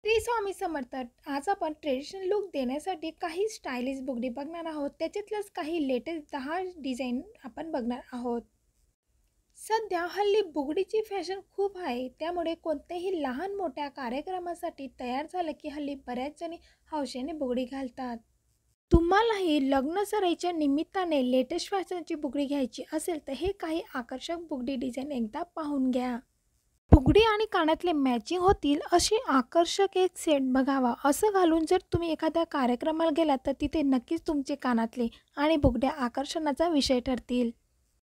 श्री स्वामी समर्थ. आज आपण traditional look देण्यासाठी काही स्टायलिश बुगडी बघणार आहोत. त्याच्यातलंच काही लेटेस्ट 10 डिझाईन आपण बघणार आहोत. सध्या हल्ली बुगडीची फॅशन खूप आहे, त्यामुळे कोणत्याही लहान मोठ्या कार्यक्रमासाठी तयार झालं की हल्ली बऱ्याच जणी हौशेने बुगडी घालतात. तुम्हालाही लग्न सराईच्या निमित्ताने लेटेस्ट फॅशनची बुगडी घ्यायची असेल तर हे काही आकर्षक बुगडी डिझाईन एकदा पाहून घ्या. फुगडी आणि कानातले मॅचिंग होतील अशी आकर्षक एक सेट बघावा. असं घालून जर तुम्ही एखाद्या कार्यक्रमाला गेलात तर तिथे नक्कीच तुमचे कानातले आणि बुगड्या आकर्षणाचा विषय ठरतील.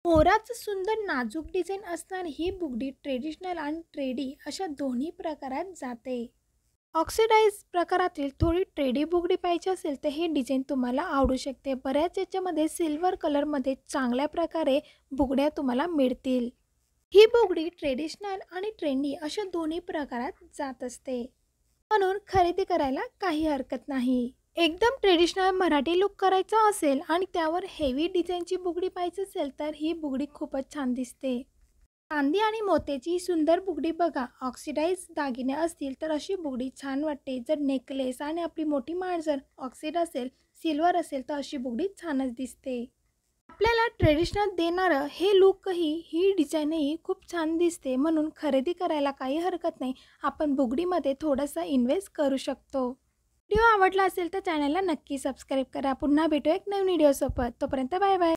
मोराचं सुंदर नाजूक डिझाईन असणारी ही बुगडी ट्रेडिशनल आणि ट्रेडी अशा दोन्ही प्रकारात जाते. ऑक्सिडाइज प्रकारातील थोडी ट्रेडी बुगडी पाहिजे असेल तर हे डिझाईन तुम्हाला आवडू शकते. बऱ्याच याच्यामध्ये सिल्वर कलरमध्ये चांगल्या प्रकारे बुगड्या तुम्हाला मिळतील. ही बुगडी ट्रेडिशनल आणि ट्रेंडी अशा दोन्ही प्रकारात जात असते, म्हणून खरेदी करायला काही हरकत नाही. एकदम ट्रेडिशनल मराठी लुक करायचा असेल आणि त्यावर हेवी डिझाईनची बुगडी पाहिजे असेल तर ही बुगडी खूपच छान दिसते. चांदी आणि मोत्याची ही सुंदर बुगडी बघा. ऑक्सिडाइज दागिने असतील तर अशी बुगडी छान वाटते. जर नेकलेस आणि आपली मोठी माळ जर ऑक्सिड असेल, सिल्वर असेल तर अशी बुगडी छानच दिसते. आपल्याला ट्रेडिशनल देणारं हे लुकही ही डिझाईनही खूप छान दिसते, म्हणून खरेदी करायला काही हरकत नाही. आपण बुगडीमध्ये थोडासा इन्व्हेस्ट करू शकतो. व्हिडिओ आवडला असेल तर चॅनलला नक्की सबस्क्राईब करा. पुन्हा भेटू एक नवीन व्हिडिओसोबत. तोपर्यंत बाय बाय.